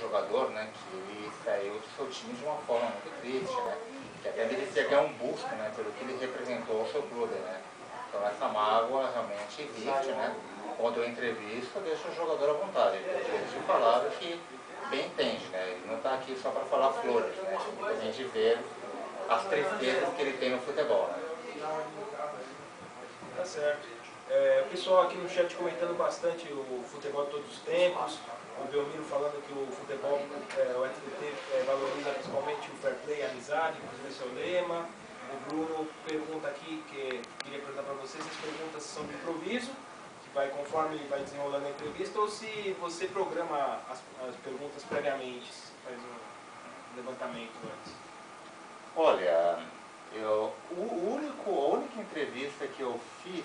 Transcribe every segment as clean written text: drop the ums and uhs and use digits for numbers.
jogador, né, que ele saiu do seu time de uma forma muito triste, né, que até merecia ganhar um busto, né, pelo que ele representou ao seu clube, né. Então essa mágoa realmente existe, né. Quando eu entrevisto, eu deixo o jogador à vontade, ele deixa falar o que bem entende, né. Ele não está aqui só para falar flores, né, a gente vê as tristezas que ele tem no futebol, né. Tá certo. O pessoal aqui no chat comentando bastante o futebol de todos os tempos. O Belmiro falando que o futebol, o FTT valoriza principalmente o fair play, a amizade, inclusive esse é o lema. O Bruno pergunta aqui, que queria perguntar para vocês, as perguntas são de improviso, que vai conforme vai desenrolando a entrevista, ou se você programa as perguntas previamente, faz um levantamento antes. Olha, a única entrevista que eu fiz,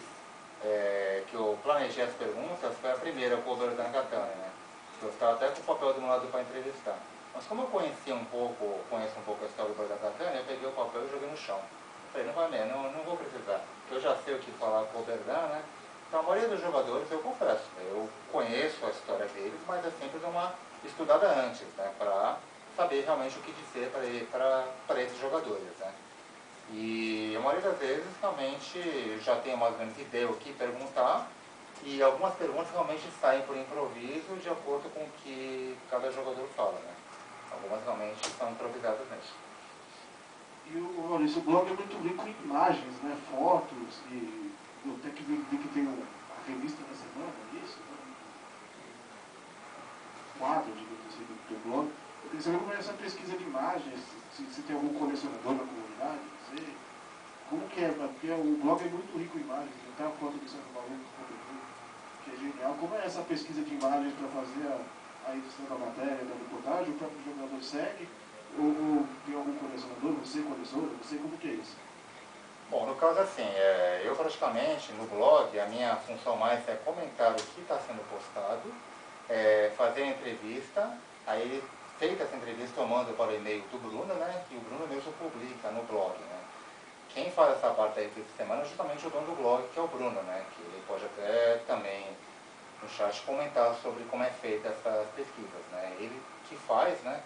que eu planejei as perguntas, foi a primeira com o Verdão Catania, né? Eu estava até com o papel do meu lado para entrevistar. Mas como eu conheço um pouco a história do Verdão Catania, eu peguei o papel e joguei no chão. Falei, não vai mesmo, não vou precisar. Porque eu já sei o que falar com o Verdão, né? Então a maioria dos jogadores, eu confesso, eu conheço a história deles, mas é sempre de uma estudada antes, né? Para saber realmente o que dizer para esses jogadores, né? E a maioria das vezes realmente já tenho mais ou menos ideia o que perguntar, e algumas perguntas realmente saem por improviso de acordo com o que cada jogador fala, né? Algumas realmente são improvisadas mesmo. E Maurício, o blog é muito rico em imagens, né? Fotos, e eu até que vi que tem a revista da semana, é isso? Quadro, digamos assim, do blog. Eu queria saber como é essa pesquisa de imagens, se tem algum colecionador na comunidade, não sei. Como que é? Porque o blog é muito rico em imagens, tem até a foto do Sérgio Maluco, que é genial. Como é essa pesquisa de imagens para fazer a edição da matéria, da reportagem? O próprio jogador segue? Ou tem algum colecionador? Você coleciona? Você, como que é isso? Bom, no caso assim, eu praticamente no blog, a minha função mais é comentar o que está sendo postado, fazer a entrevista, aí feita essa entrevista eu mando para o e-mail do Bruno, né, e o Bruno mesmo publica no blog, né. Quem faz essa parte aí dessa semana é justamente o dono do blog, que é o Bruno, né, que ele pode até também no chat comentar sobre como é feita essas pesquisas, né, ele que faz, né,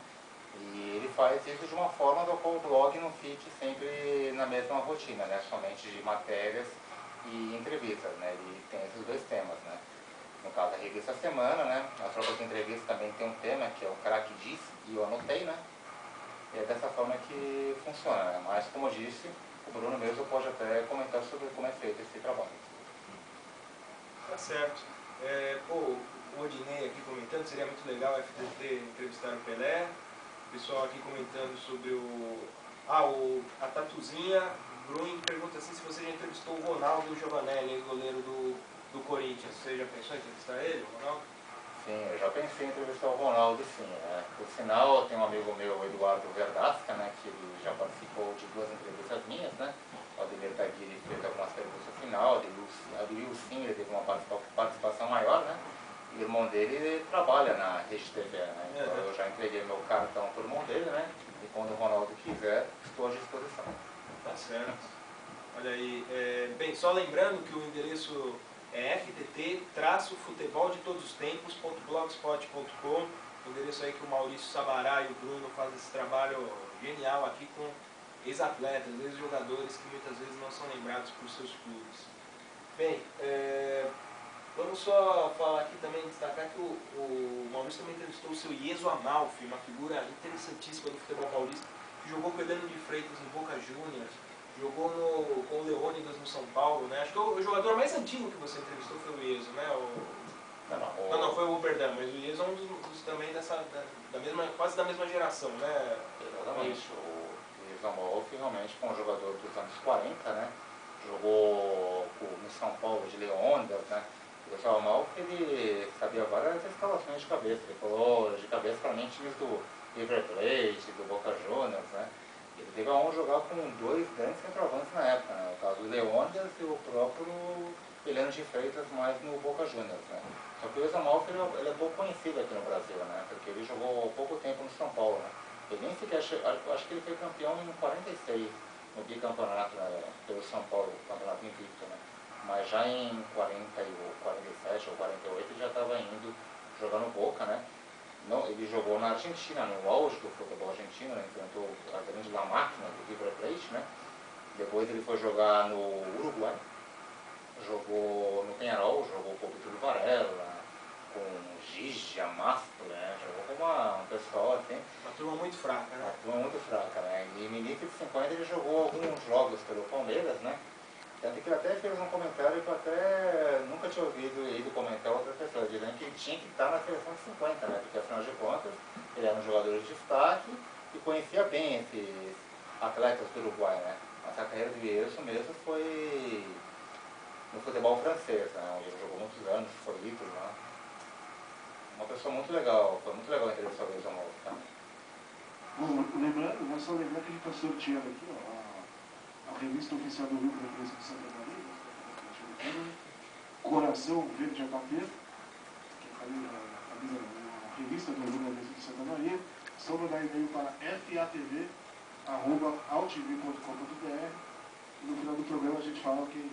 e ele faz isso de uma forma do qual o blog não fique sempre na mesma rotina, né, somente de matérias e entrevistas, né, ele tem esses dois temas, né. No caso, a revista Semana, né? As próprias entrevistas também tem um tema, que é o craque disse, e eu anotei, né? E é dessa forma que funciona, né? Mas, como eu disse, o Bruno mesmo pode até comentar sobre como é feito esse trabalho. Tá certo. O Odinei aqui comentando, seria muito legal a FTT entrevistar o Pelé. O pessoal aqui comentando sobre a Tatuzinha. Bruno pergunta assim, se você já entrevistou o Ronaldo Giovanelli, ex-goleiro do Corinthians. Você já pensou em entrevistar ele, o Ronaldo? Sim, eu já pensei em entrevistar o Ronaldo, sim. Né? Por sinal, tem um amigo meu, Eduardo Verdasca, né, que ele já participou de 2 entrevistas minhas, né? O Ademir Taguiri fez algumas perguntas no final, a do Wilson, ele teve uma participação maior, né? E o irmão dele ele trabalha na Rede TV, né? Então eu já entreguei meu cartão para o irmão dele, né? E quando o Ronaldo quiser, estou à disposição. Tá certo. Olha aí, bem, só lembrando que o endereço é ftt-futeboldetodoostempos.blogspot.com, o endereço aí que o Maurício Sabará e o Bruno fazem esse trabalho genial aqui com ex-atletas, ex-jogadores que muitas vezes não são lembrados por seus clubes. Bem, vamos só falar aqui também, destacar que o Maurício também entrevistou o seu Ieso Amalfi, uma figura interessantíssima do futebol paulista, que jogou com o Heleno de Freitas no Boca Juniors, jogou com o Leônidas no São Paulo, né? Acho que o jogador mais antigo que você entrevistou foi o Ieso, né? Não, foi o Oberdan, mas o Ieso é um dos também quase da mesma geração, né? Exatamente. O Ieso Amalfi realmente foi um jogador dos anos 40, né? Jogou no São Paulo de Leônidas, né? O Ieso Amalfi, ele sabia várias escalações de cabeça. Ele falou de cabeça para mim times do River Plate, do Boca Juniors, né? Ele teve a honra de jogar com 2 grandes centroavantes na época, né? O caso do Leônidas e o próprio Heleno de Freitas, mais no Boca Juniors, né? Só que o Ieso Amalfi ele é pouco conhecido aqui no Brasil, né? Porque ele jogou pouco tempo no São Paulo, né? Ele nem sequer acho que ele foi campeão em 46, no bicampeonato, né? Pelo São Paulo, campeonato invicto, né? Mas já em 47 ou 48 ele já estava indo jogar no Boca, né? ele jogou na Argentina, no auge do futebol argentino, né? Enfrentou a grande La Máquina do River Plate, né? Depois ele foi jogar no Uruguai, jogou no Peñarol, jogou com o Vitor Varela, com o Gigi, a Mastro, né? Jogou com um pessoal assim. Uma turma muito fraca, né? Uma turma muito fraca, né? E no início de 50 ele jogou alguns jogos pelo Palmeiras, né? Tanto que ele até fez um comentário que eu até nunca tinha ido comentar outra pessoa, dizendo que ele tinha que estar na seleção de 50, né? Porque afinal de contas ele era um jogador de destaque e conhecia bem esses atletas do Uruguai, né? Mas a carreira do Vieira mesmo foi no futebol francês, né? Onde ele jogou muitos anos, foi ídolo lá. Uma pessoa muito legal, foi muito legal a entrevista ao Wilson Moura, tá? Bom, lembrando, né, só lembrar que a gente está sorteando aqui, ó, a revista oficial do Rio Grande de Santa Maria, Coração Verde HT, que é a revista do Rio Grande de Santa Maria. Só mandar e-mail para fatv@altv.com.br e no final do programa a gente fala que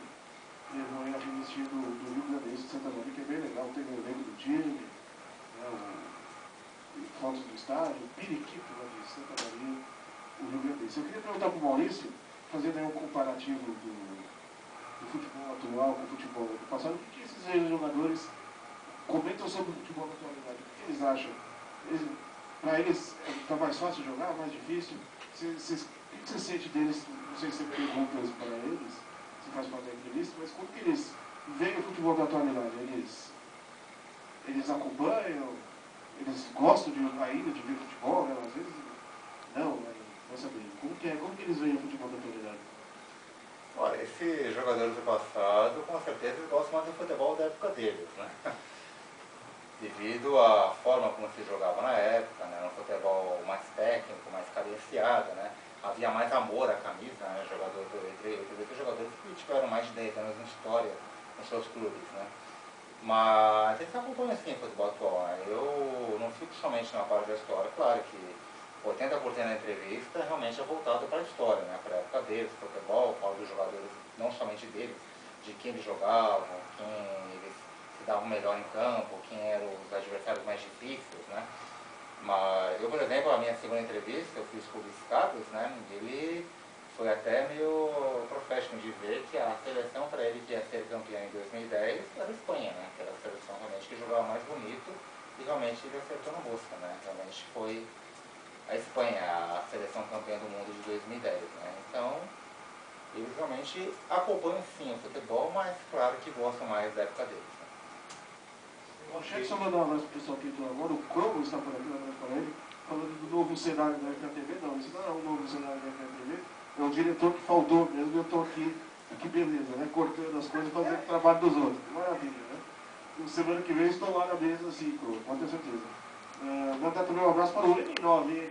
levou aí a revistinha do Rio Grande de Santa Maria, que é bem legal, tem o elenco do time, né, fotos do estádio, o periquito lá de Santa Maria, o Rio Grande. Eu queria perguntar para o Maurício, fazendo aí um comparativo do futebol atual com o futebol do passado, o que esses jogadores comentam sobre o futebol da atualidade? O que eles acham? Para eles está mais fácil jogar, mais difícil? O que você sente deles? Não sei se você pergunta isso para eles, se faz parte da entrevista, mas como que eles veem o futebol da atualidade? Eles acompanham? Eles gostam ainda de ver futebol, né? Às vezes não, mas vai saber. Como que eles veem o futebol da atualidade? Olha, esses jogadores do passado, com certeza, eles gostam mais do futebol da época deles, né? Devido à forma como se jogava na época, né? Um futebol mais técnico, mais cadenciado, né? Havia mais amor à camisa, né? Entre jogadores que tiveram mais de 10 anos de história nos seus clubes, né? Mas eles acompanham assim o futebol atual, né? Eu não fico somente na parte da história, claro que 80% da entrevista realmente é voltado para a história, né? Para a época deles, futebol, falo dos jogadores, não somente deles, de quem eles jogavam, quem eles se davam melhor em campo, quem eram os adversários mais difíceis, né? Mas eu, por exemplo, a minha segunda entrevista, eu fiz com o Luiz Carlos, né? Ele foi até meio profético de ver que a seleção para ele que ia ser campeão em 2010 era a Espanha, né? Que era a seleção realmente que jogava mais bonito e realmente ele acertou na mosca, né? Realmente foi a Espanha, a seleção campeã do mundo de 2010, né? Então, eles realmente acompanham sim o futebol, mas claro que gostam mais da época deles. Bom, deixa eu só mandar um abraço para o pessoal que entrou agora. O Cromo está por aqui, um abraço para ele, falando do novo cenário da FATV. Não, esse não é o novo cenário da FATV, é o diretor que faltou mesmo. Eu estou aqui, que beleza, né? Cortando as coisas e fazendo o trabalho dos outros. Maravilha, né? Semana que vem estou lá na mesa, assim, Cromo, pode ter certeza. Mandar também um abraço para o N9,